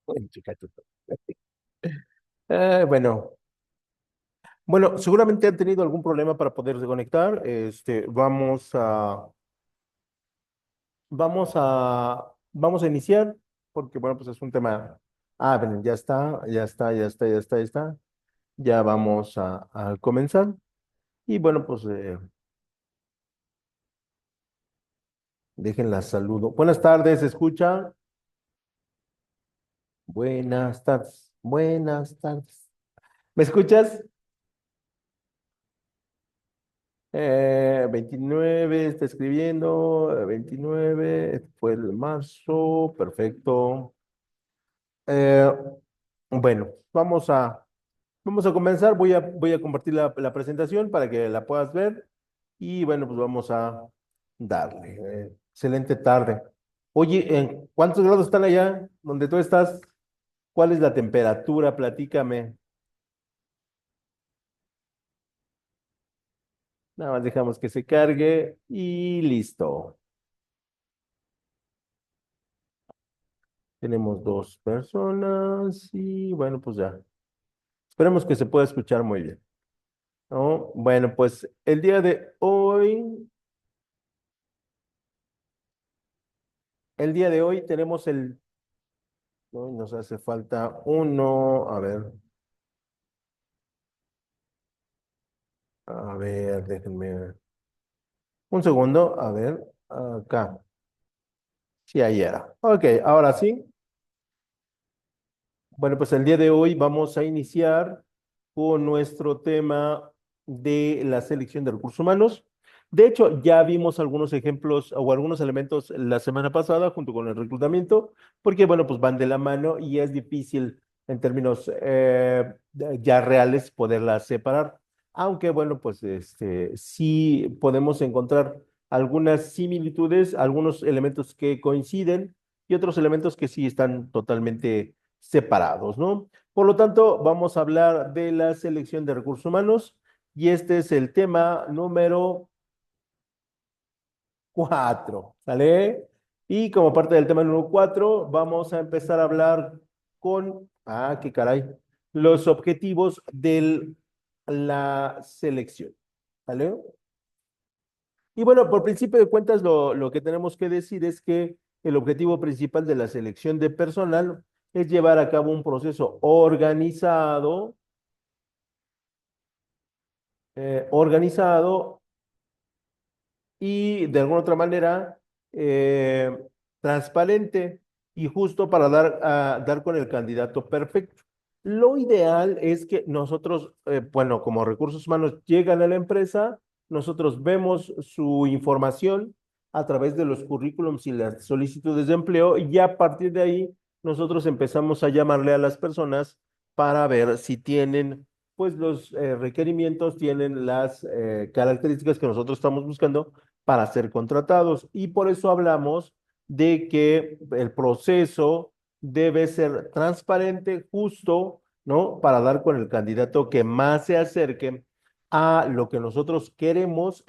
Uy, chica, bueno, bueno, seguramente han tenido algún problema para poderse conectar. Vamos a iniciar, porque bueno, pues es un tema. Ah, bueno, ya está, ya está, ya está, ya está, ya está. Ya vamos a comenzar. Y bueno, pues déjenla saludo. Buenas tardes, ¿se escucha? Buenas tardes, buenas tardes. ¿Me escuchas? 29 está escribiendo, 29 fue el marzo, perfecto. Eh, bueno, vamos a comenzar. Voy a compartir la presentación para que la puedas ver y bueno, pues vamos a darle. Excelente tarde. Oye, ¿cuántos grados están allá donde tú estás? ¿Cuál es la temperatura? Platícame. Nada más dejamos que se cargue y listo. Tenemos dos personas y bueno, pues ya. Esperemos que se pueda escuchar muy bien, ¿no? Bueno, pues el día de hoy tenemos ¿no? Nos hace falta uno, a ver, déjenme un segundo, a ver, acá, sí, ahí era. Ok, ahora sí. Bueno, pues el día de hoy vamos a iniciar con nuestro tema de la selección de recursos humanos. De hecho, ya vimos algunos ejemplos o algunos elementos la semana pasada junto con el reclutamiento, porque, bueno, pues van de la mano y es difícil en términos ya reales poderlas separar. Aunque, bueno, pues sí podemos encontrar algunas similitudes, algunos elementos que coinciden y otros elementos que sí están totalmente separados, ¿no? Por lo tanto, vamos a hablar de la selección de recursos humanos y este es el tema número 4, ¿sale? Y como parte del tema número 4, vamos a empezar a hablar qué caray, los objetivos de la selección, ¿sale? Y bueno, por principio de cuentas, lo que tenemos que decir es que el objetivo principal de la selección de personal es llevar a cabo un proceso organizado y de alguna otra manera eh, transparente y justo para dar con el candidato perfecto. Lo ideal es que nosotros, bueno, como recursos humanos llegan a la empresa, nosotros vemos su información a través de los currículums y las solicitudes de empleo y ya a partir de ahí nosotros empezamos a llamarle a las personas para ver si tienen pues los requerimientos, tienen las características que nosotros estamos buscando para ser contratados. Y por eso hablamos de que el proceso debe ser transparente, justo, ¿no? Para dar con el candidato que más se acerque a lo que nosotros queremos,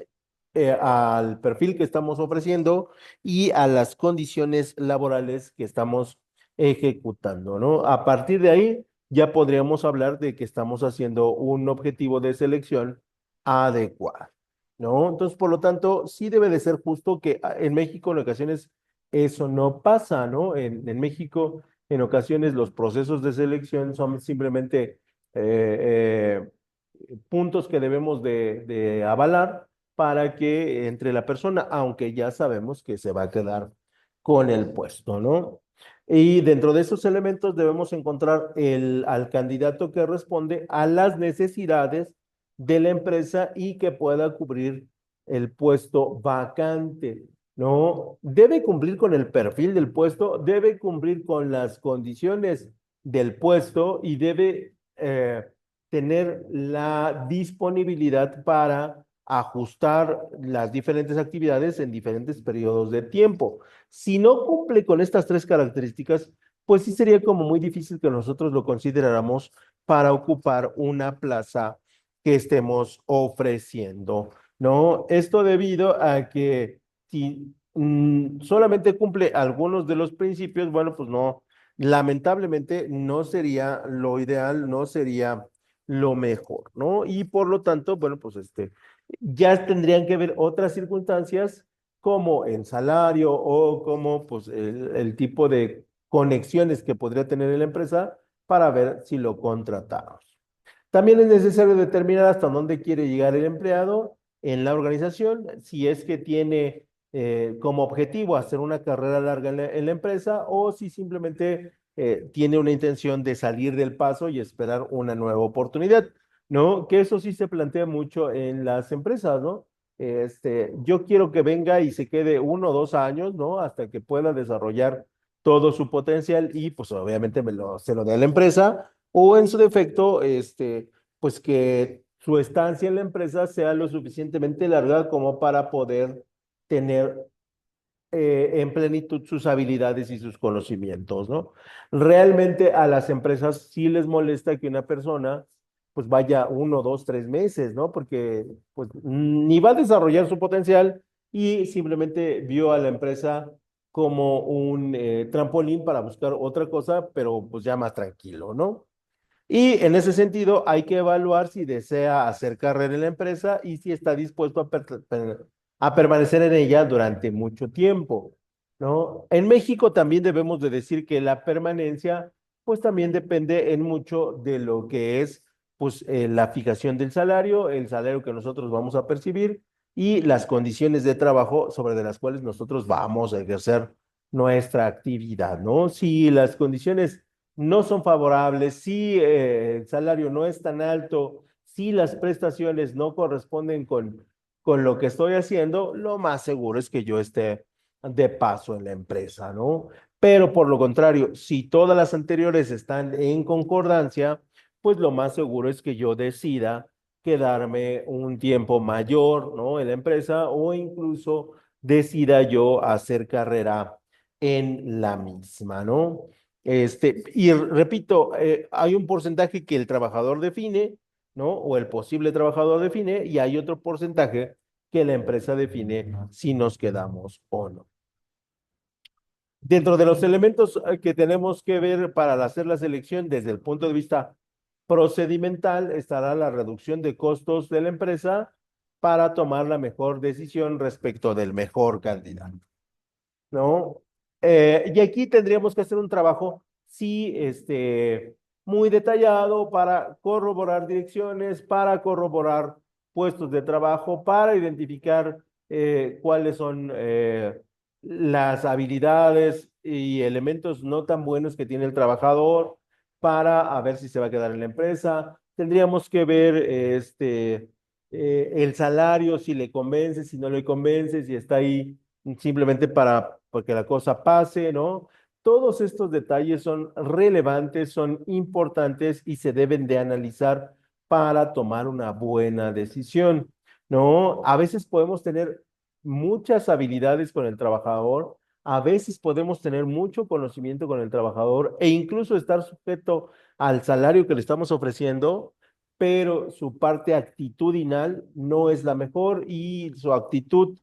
al perfil que estamos ofreciendo y a las condiciones laborales que estamos ejecutando, ¿no? A partir de ahí ya podríamos hablar de que estamos haciendo un objetivo de selección adecuado. ¿No? Entonces, por lo tanto, sí debe de ser justo que en México en ocasiones eso no pasa, ¿no? En México en ocasiones los procesos de selección son simplemente eh, puntos que debemos de avalar para que entre la persona, aunque ya sabemos que se va a quedar con el puesto, ¿no? Y dentro de esos elementos debemos encontrar al candidato que responde a las necesidades de la empresa y que pueda cubrir el puesto vacante, ¿no? Debe cumplir con el perfil del puesto, debe cumplir con las condiciones del puesto y debe tener la disponibilidad para ajustar las diferentes actividades en diferentes periodos de tiempo. Si no cumple con estas tres características, pues sí sería como muy difícil que nosotros lo consideráramos para ocupar una plaza que estemos ofreciendo, ¿no? Esto debido a que si solamente cumple algunos de los principios, bueno, pues no, lamentablemente no sería lo ideal, no sería lo mejor, ¿no? Y por lo tanto, bueno, pues ya tendrían que ver otras circunstancias como el salario o como pues el tipo de conexiones que podría tener la empresa para ver si lo contratamos. También es necesario determinar hasta dónde quiere llegar el empleado en la organización, si es que tiene como objetivo hacer una carrera larga en la empresa o si simplemente tiene una intención de salir del paso y esperar una nueva oportunidad, ¿no? Que eso sí se plantea mucho en las empresas, ¿no? Yo quiero que venga y se quede 1 o 2 años, ¿no? Hasta que pueda desarrollar todo su potencial y pues obviamente se lo dé a la empresa o en su defecto, pues que su estancia en la empresa sea lo suficientemente larga como para poder tener en plenitud sus habilidades y sus conocimientos, ¿no? Realmente a las empresas sí les molesta que una persona pues vaya 1, 2, 3 meses, ¿no? Porque pues ni va a desarrollar su potencial y simplemente vio a la empresa como un trampolín para buscar otra cosa, pero pues ya más tranquilo, ¿no? Y en ese sentido hay que evaluar si desea hacer carrera en la empresa y si está dispuesto a permanecer en ella durante mucho tiempo, ¿no? En México también debemos de decir que la permanencia pues también depende en mucho de lo que es pues la fijación del salario, el salario que nosotros vamos a percibir y las condiciones de trabajo sobre de las cuales nosotros vamos a ejercer nuestra actividad, ¿no? Si las condiciones no son favorables, si el salario no es tan alto, si las prestaciones no corresponden con lo que estoy haciendo, lo más seguro es que yo esté de paso en la empresa, ¿no? Pero por lo contrario, si todas las anteriores están en concordancia, pues lo más seguro es que yo decida quedarme un tiempo mayor, ¿no? En la empresa o incluso decida yo hacer carrera en la misma, ¿no? Y repito, hay un porcentaje que el trabajador define, ¿no? O el posible trabajador define, y hay otro porcentaje que la empresa define si nos quedamos o no. Dentro de los elementos que tenemos que ver para hacer la selección desde el punto de vista procedimental estará la reducción de costos de la empresa para tomar la mejor decisión respecto del mejor candidato, ¿no? Y aquí tendríamos que hacer un trabajo, sí, muy detallado para corroborar direcciones, para corroborar puestos de trabajo, para identificar cuáles son las habilidades y elementos no tan buenos que tiene el trabajador, para a ver si se va a quedar en la empresa. Tendríamos que ver el salario, si le convence, si no le convence, si está ahí simplemente para que la cosa pase, ¿no? Todos estos detalles son relevantes, son importantes y se deben de analizar para tomar una buena decisión, ¿no? A veces podemos tener muchas habilidades con el trabajador, a veces podemos tener mucho conocimiento con el trabajador e incluso estar sujeto al salario que le estamos ofreciendo, pero su parte actitudinal no es la mejor y su actitud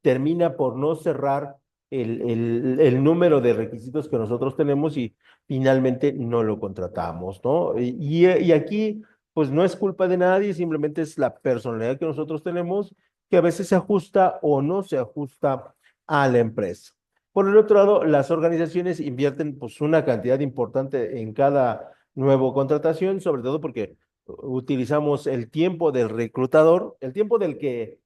termina por no cerrar el número de requisitos que nosotros tenemos y finalmente no lo contratamos, ¿no? Y aquí, pues no es culpa de nadie, simplemente es la personalidad que nosotros tenemos que a veces se ajusta o no se ajusta a la empresa. Por el otro lado, las organizaciones invierten pues una cantidad importante en cada nuevo contratación, sobre todo porque utilizamos el tiempo del reclutador, el tiempo del que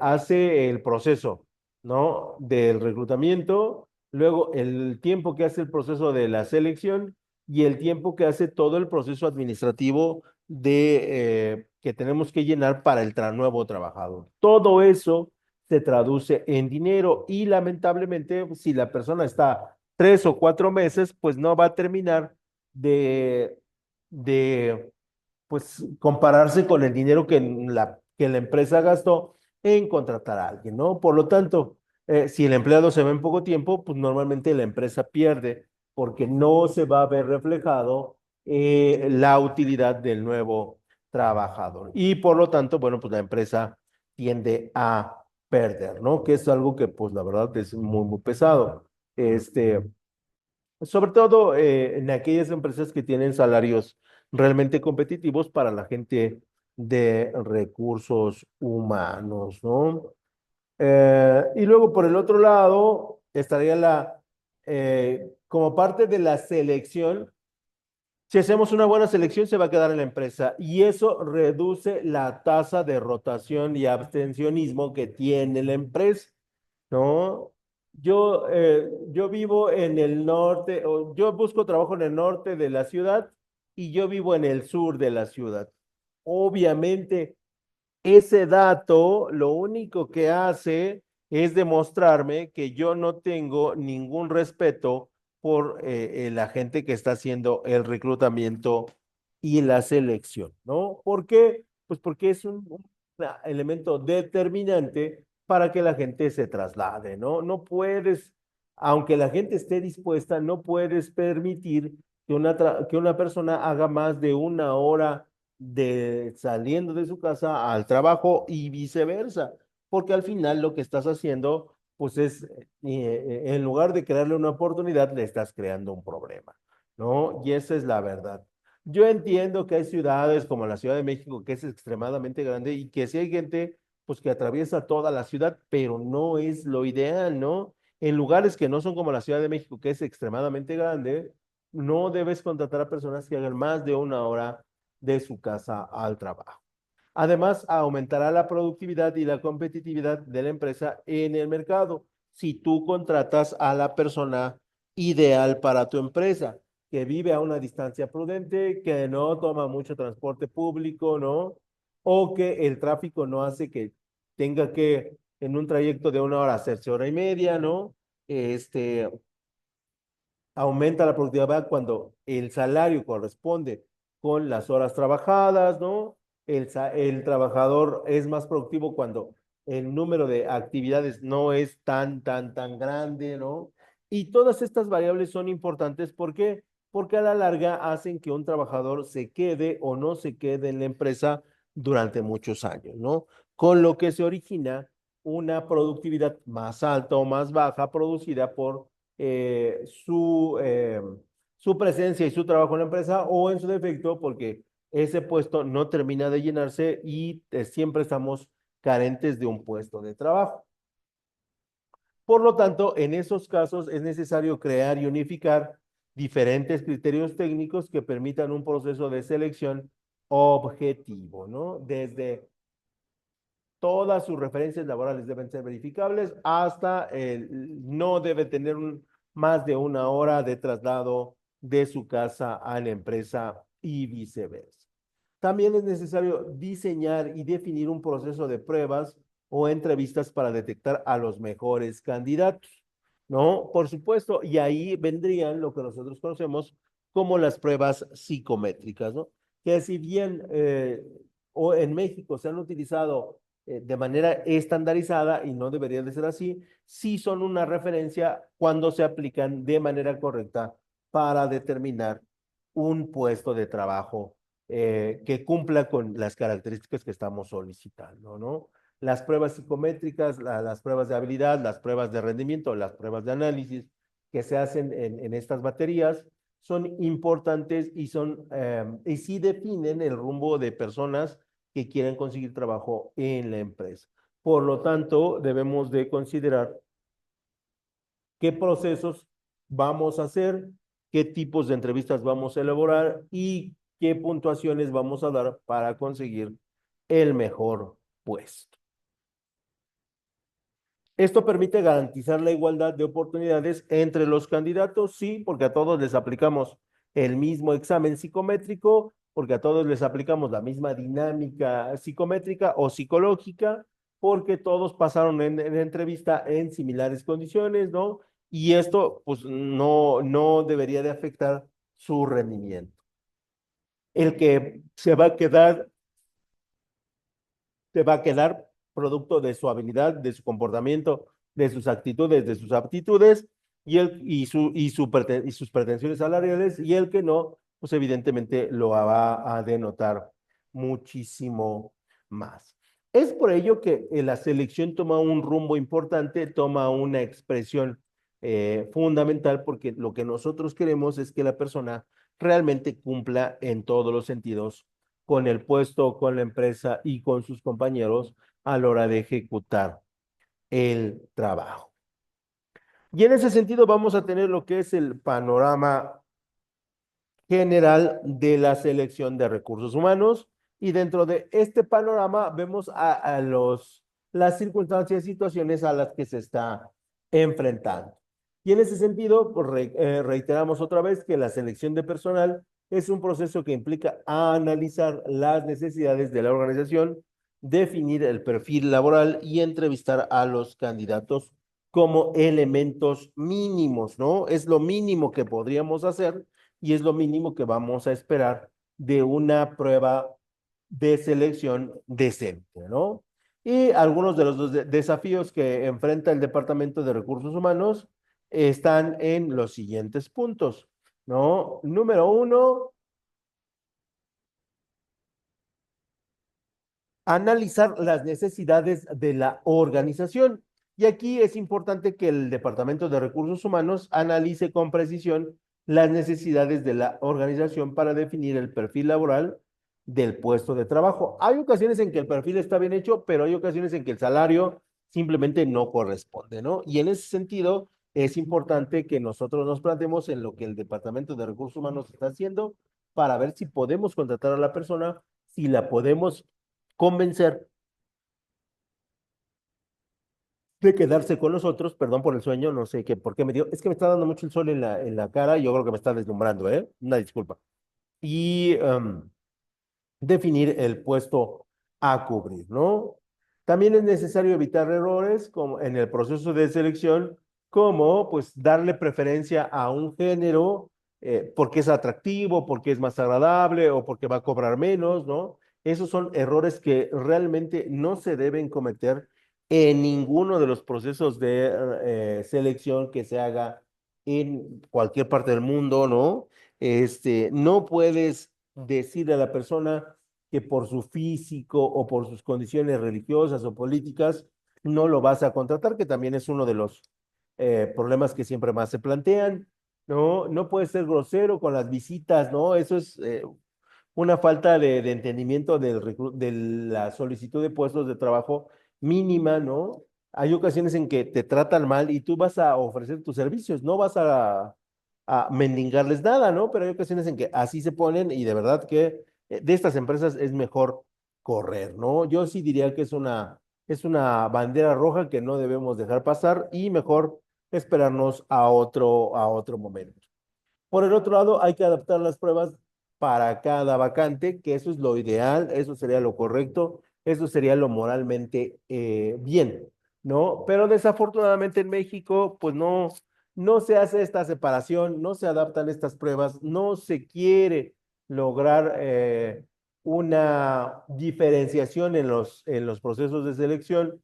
hace el proceso, ¿no? Del reclutamiento, luego el tiempo que hace el proceso de la selección y el tiempo que hace todo el proceso administrativo que tenemos que llenar para el nuevo trabajador. Todo eso se traduce en dinero y lamentablemente si la persona está 3 o 4 meses, pues no va a terminar de, de pues compararse con el dinero que la empresa gastó en contratar a alguien, ¿no? Por lo tanto, si el empleado se va en poco tiempo, pues normalmente la empresa pierde porque no se va a ver reflejado la utilidad del nuevo trabajador. Y por lo tanto, bueno, pues la empresa tiende a perder, ¿no? Que es algo que, pues la verdad es muy, muy pesado. Este, sobre todo en aquellas empresas que tienen salarios realmente competitivos para la gente de recursos humanos, ¿no? Y luego por el otro lado estaría como parte de la selección, si hacemos una buena selección se va a quedar en la empresa y eso reduce la tasa de rotación y abstencionismo que tiene la empresa. No, yo vivo en el norte, o yo busco trabajo en el norte de la ciudad y yo vivo en el sur de la ciudad. Obviamente, ese dato lo único que hace es demostrarme que yo no tengo ningún respeto por la gente que está haciendo el reclutamiento y la selección, ¿no? ¿Por qué? Pues porque es un elemento determinante para que la gente se traslade, ¿no? No puedes, aunque la gente esté dispuesta, no puedes permitir que una persona haga más de una hora de saliendo de su casa al trabajo y viceversa, porque al final lo que estás haciendo, pues es, en lugar de crearle una oportunidad, le estás creando un problema, ¿no? Y esa es la verdad. Yo entiendo que hay ciudades como la Ciudad de México, que es extremadamente grande y que sí hay gente, pues que atraviesa toda la ciudad, pero no es lo ideal, ¿no? En lugares que no son como la Ciudad de México, que es extremadamente grande, no debes contratar a personas que hagan más de una hora de su casa al trabajo. Además, aumentará la productividad y la competitividad de la empresa en el mercado si tú contratas a la persona ideal para tu empresa, que vive a una distancia prudente, que no toma mucho transporte público, ¿no? O que el tráfico no hace que tenga que en un trayecto de una hora hacerse hora y media, ¿no? Este, aumenta la productividad cuando el salario corresponde con las horas trabajadas, ¿no? El trabajador es más productivo cuando el número de actividades no es tan grande, ¿no? Y todas estas variables son importantes. ¿Por qué? Porque a la larga hacen que un trabajador se quede o no se quede en la empresa durante muchos años, ¿no? Con lo que se origina una productividad más alta o más baja producida por eh, su, eh, su presencia y su trabajo en la empresa o en su defecto porque ese puesto no termina de llenarse y siempre estamos carentes de un puesto de trabajo. Por lo tanto, en esos casos es necesario crear y unificar diferentes criterios técnicos que permitan un proceso de selección objetivo, ¿no? Desde todas sus referencias laborales deben ser verificables hasta no debe tener más de una hora de traslado de su casa a la empresa y viceversa. También es necesario diseñar y definir un proceso de pruebas o entrevistas para detectar a los mejores candidatos, ¿no? Por supuesto, y ahí vendrían lo que nosotros conocemos como las pruebas psicométricas, ¿no? Que si bien o en México se han utilizado de manera estandarizada y no debería de ser así, sí son una referencia cuando se aplican de manera correcta para determinar un puesto de trabajo que cumpla con las características que estamos solicitando, ¿no? Las pruebas psicométricas, las pruebas de habilidad, las pruebas de rendimiento, las pruebas de análisis que se hacen en estas baterías son importantes y sí definen el rumbo de personas que quieren conseguir trabajo en la empresa. Por lo tanto, debemos de considerar qué procesos vamos a hacer, qué tipos de entrevistas vamos a elaborar y qué puntuaciones vamos a dar para conseguir el mejor puesto. Esto permite garantizar la igualdad de oportunidades entre los candidatos, sí, porque a todos les aplicamos el mismo examen psicométrico, porque a todos les aplicamos la misma dinámica psicométrica o psicológica, porque todos pasaron en entrevista en similares condiciones, ¿no? Y esto, pues, no debería de afectar su rendimiento. El que se va a quedar producto de su habilidad, de su comportamiento, de sus actitudes, de sus aptitudes y sus pretensiones salariales, y el que no, pues evidentemente lo va a denotar muchísimo más. Es por ello que la selección toma un rumbo importante, toma una expresión fundamental, porque lo que nosotros queremos es que la persona realmente cumpla en todos los sentidos con el puesto, con la empresa y con sus compañeros a la hora de ejecutar el trabajo. Y en ese sentido vamos a tener lo que es el panorama general de la selección de recursos humanos, y dentro de este panorama vemos las circunstancias y situaciones a las que se está enfrentando. Y en ese sentido, pues, reiteramos otra vez que la selección de personal es un proceso que implica analizar las necesidades de la organización, definir el perfil laboral y entrevistar a los candidatos como elementos mínimos, ¿no? Es lo mínimo que podríamos hacer y es lo mínimo que vamos a esperar de una prueba de selección decente, ¿no? Y algunos de los desafíos que enfrenta el Departamento de Recursos Humanos están en los siguientes puntos, ¿no? Número uno, analizar las necesidades de la organización. Y aquí es importante que el Departamento de Recursos Humanos analice con precisión las necesidades de la organización para definir el perfil laboral del puesto de trabajo. Hay ocasiones en que el perfil está bien hecho, pero hay ocasiones en que el salario simplemente no corresponde, ¿no? Y en ese sentido es importante que nosotros nos planteemos en lo que el Departamento de Recursos Humanos está haciendo para ver si podemos contratar a la persona, si la podemos convencer de quedarse con nosotros. Perdón por el sueño, no sé qué, por qué me dio. Es que me está dando mucho el sol en la cara y yo creo que me está deslumbrando, ¿eh? Una disculpa. Y definir el puesto a cubrir, ¿no? También es necesario evitar errores como en el proceso de selección, como pues darle preferencia a un género porque es atractivo, porque es más agradable o porque va a cobrar menos, ¿no? Esos son errores que realmente no se deben cometer en ninguno de los procesos de selección que se haga en cualquier parte del mundo, ¿no? No puedes decirle a la persona que por su físico o por sus condiciones religiosas o políticas no lo vas a contratar, que también es uno de los problemas que siempre más se plantean. No, no puedes ser grosero con las visitas, ¿no? Eso es una falta de entendimiento de la solicitud de puestos de trabajo mínima, ¿no? Hay ocasiones en que te tratan mal y tú vas a ofrecer tus servicios, no vas a mendigarles nada, ¿no? Pero hay ocasiones en que así se ponen y de verdad que de estas empresas es mejor correr, ¿no? Yo sí diría que es una bandera roja que no debemos dejar pasar y mejor esperarnos a otro momento. Por el otro lado, hay que adaptar las pruebas para cada vacante, que eso es lo ideal, eso sería lo correcto, eso sería lo moralmente bien, ¿no? Pero desafortunadamente en México, pues no se hace esta separación, no se adaptan estas pruebas, no se quiere lograr una diferenciación en los procesos de selección.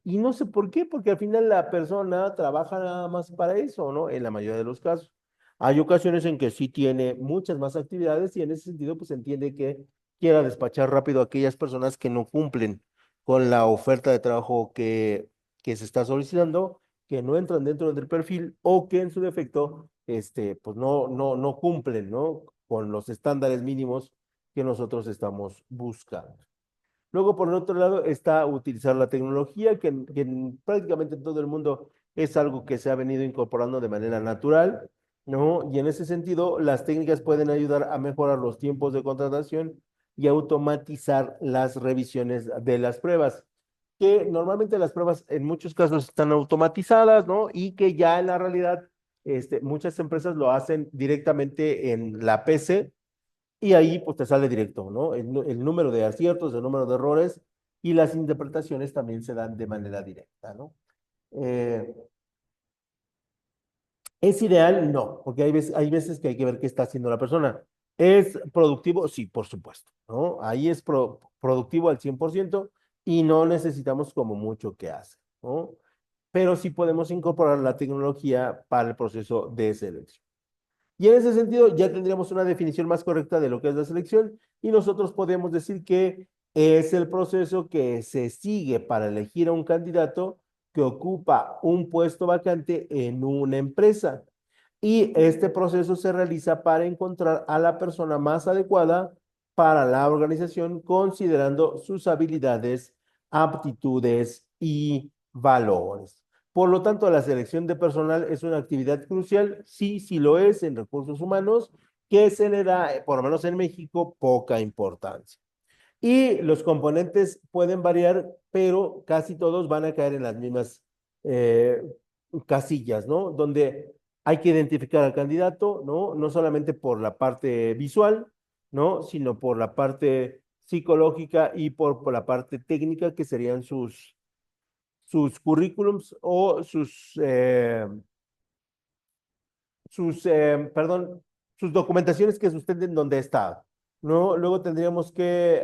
Y no sé por qué, porque al final la persona trabaja nada más para eso, ¿no? En la mayoría de los casos. Hay ocasiones en que sí tiene muchas más actividades y en ese sentido pues entiende que quiera despachar rápido a aquellas personas que no cumplen con la oferta de trabajo que se está solicitando, que no entran dentro del perfil o que en su defecto pues no cumplen, ¿no? Con los estándares mínimos que nosotros estamos buscando. Luego, por el otro lado, está utilizar la tecnología, que prácticamente en todo el mundo es algo que se ha venido incorporando de manera natural. ¿no? Y en ese sentido, las técnicas pueden ayudar a mejorar los tiempos de contratación y automatizar las revisiones de las pruebas, que normalmente las pruebas en muchos casos están automatizadas, ¿no? Y que ya en la realidad, muchas empresas lo hacen directamente en la PC y ahí pues te sale directo, ¿no? El número de aciertos, el número de errores y las interpretaciones también se dan de manera directa, ¿no? Eh, ¿Es ideal? No, porque hay veces que hay que ver qué está haciendo la persona. ¿Es productivo? Sí, por supuesto, ¿no? Ahí es productivo al 100% y no necesitamos como mucho que hace, ¿no? Pero sí podemos incorporar la tecnología para el proceso de selección. Y en ese sentido ya tendríamos una definición más correcta de lo que es la selección y nosotros podemos decir que es el proceso que se sigue para elegir a un candidato que ocupa un puesto vacante en una empresa. Y este proceso se realiza para encontrar a la persona más adecuada para la organización, considerando sus habilidades, aptitudes y valores. Por lo tanto, la selección de personal es una actividad crucial, sí, sí lo es en recursos humanos, que se le da, por lo menos en México, poca importancia. Y los componentes pueden variar, pero casi todos van a caer en las mismas eh, casillas, ¿no? Donde hay que identificar al candidato, ¿no? No solamente por la parte visual, ¿no? Sino por la parte psicológica y por la parte técnica, que serían sus currículums o perdón, sus documentaciones que sustenten dónde está, ¿no? Luego tendríamos que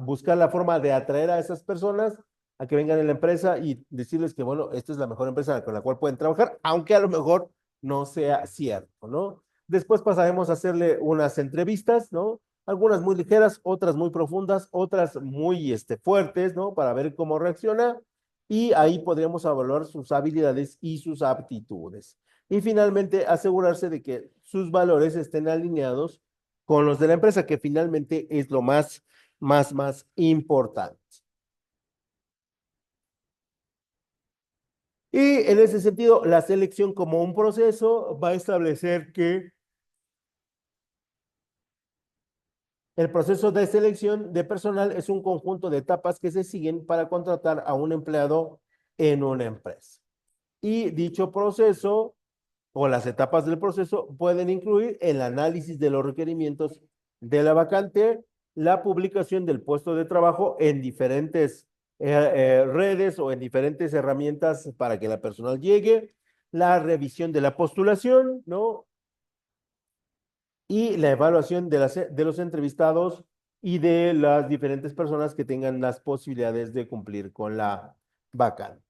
buscar la forma de atraer a esas personas a que vengan en la empresa y decirles que, bueno, esta es la mejor empresa con la cual pueden trabajar, aunque a lo mejor no sea cierto, ¿no? Después pasaremos a hacerle unas entrevistas, ¿no? Algunas muy ligeras, otras muy profundas, otras muy fuertes, ¿no? Para ver cómo reacciona y ahí podríamos evaluar sus habilidades y sus aptitudes. Y finalmente, asegurarse de que sus valores estén alineados con los de la empresa, que finalmente es lo más importante. Y en ese sentido, la selección como un proceso va a establecer que el proceso de selección de personal es un conjunto de etapas que se siguen para contratar a un empleado en una empresa. Y dicho proceso o las etapas del proceso pueden incluir el análisis de los requerimientos de la vacante, la publicación del puesto de trabajo en diferentes redes o en diferentes herramientas para que la personal llegue, la revisión de la postulación, ¿no? Y la evaluación de los entrevistados y de las diferentes personas que tengan las posibilidades de cumplir con la vacante.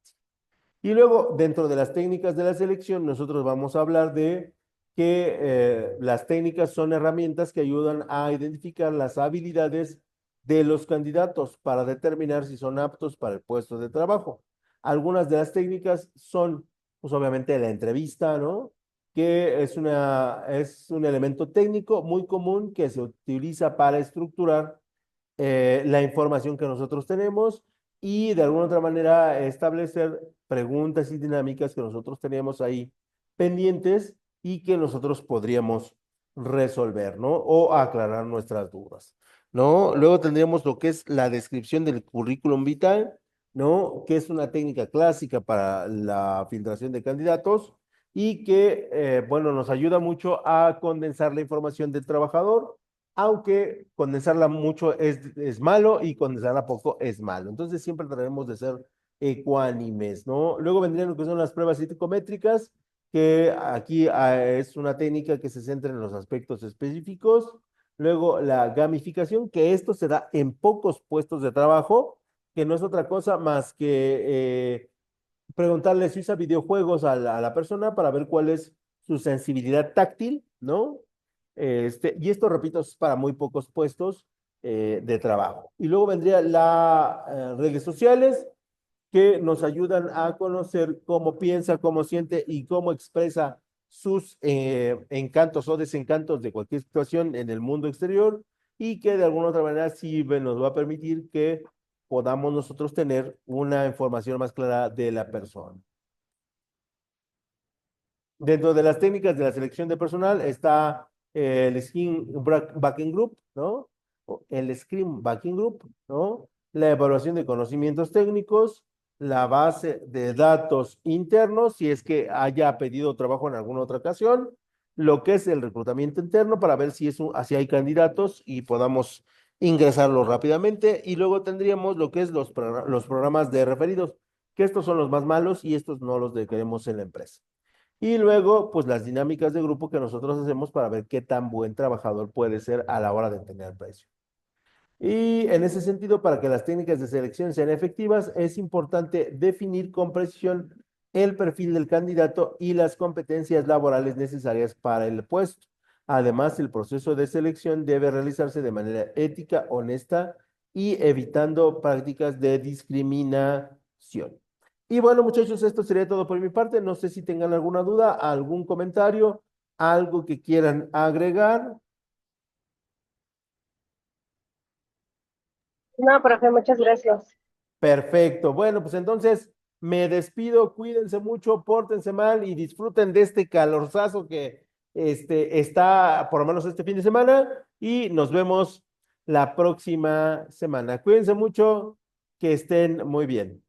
Y luego, dentro de las técnicas de la selección, nosotros vamos a hablar de que las técnicas son herramientas que ayudan a identificar las habilidades de los candidatos para determinar si son aptos para el puesto de trabajo. Algunas de las técnicas son, pues obviamente, la entrevista, ¿no? Que es un elemento técnico muy común que se utiliza para estructurar la información que nosotros tenemos y de alguna otra manera establecer preguntas y dinámicas que nosotros teníamos ahí pendientes y que nosotros podríamos resolver, ¿no? O aclarar nuestras dudas, ¿no? Luego tendríamos lo que es la descripción del currículum vital, ¿no? Que es una técnica clásica para la filtración de candidatos y que, bueno, nos ayuda mucho a condensar la información del trabajador, aunque condensarla mucho es malo y condensarla poco es malo. Entonces siempre trataremos de ser ecuánimes, ¿no? Luego vendrían lo que son las pruebas psicométricas, que aquí es una técnica que se centra en los aspectos específicos. Luego la gamificación, que esto se da en pocos puestos de trabajo, que no es otra cosa más que preguntarle si usa videojuegos a la persona para ver cuál es su sensibilidad táctil, ¿no? Y esto, repito, es para muy pocos puestos de trabajo. Y luego vendría las redes sociales que nos ayudan a conocer cómo piensa, cómo siente y cómo expresa sus encantos o desencantos de cualquier situación en el mundo exterior y que de alguna otra manera sí nos va a permitir que podamos nosotros tener una información más clara de la persona. Dentro de las técnicas de la selección de personal está el Backing Group, ¿no? El Scrum Backing Group, ¿no? La evaluación de conocimientos técnicos, la base de datos internos, si es que haya pedido trabajo en alguna otra ocasión, lo que es el reclutamiento interno para ver si hay candidatos y podamos ingresarlos rápidamente. Y luego tendríamos lo que es los programas de referidos, que estos son los más malos y estos no los queremos en la empresa. Y luego, pues las dinámicas de grupo que nosotros hacemos para ver qué tan buen trabajador puede ser a la hora de tener precio. Y en ese sentido, para que las técnicas de selección sean efectivas, es importante definir con precisión el perfil del candidato y las competencias laborales necesarias para el puesto. Además, el proceso de selección debe realizarse de manera ética, honesta y evitando prácticas de discriminación. Y bueno, muchachos, esto sería todo por mi parte. No sé si tengan alguna duda, algún comentario, algo que quieran agregar. No, profe, muchas gracias. Perfecto. Bueno, pues entonces me despido. Cuídense mucho, pórtense mal y disfruten de este calorzazo que está por lo menos este fin de semana y nos vemos la próxima semana. Cuídense mucho, que estén muy bien.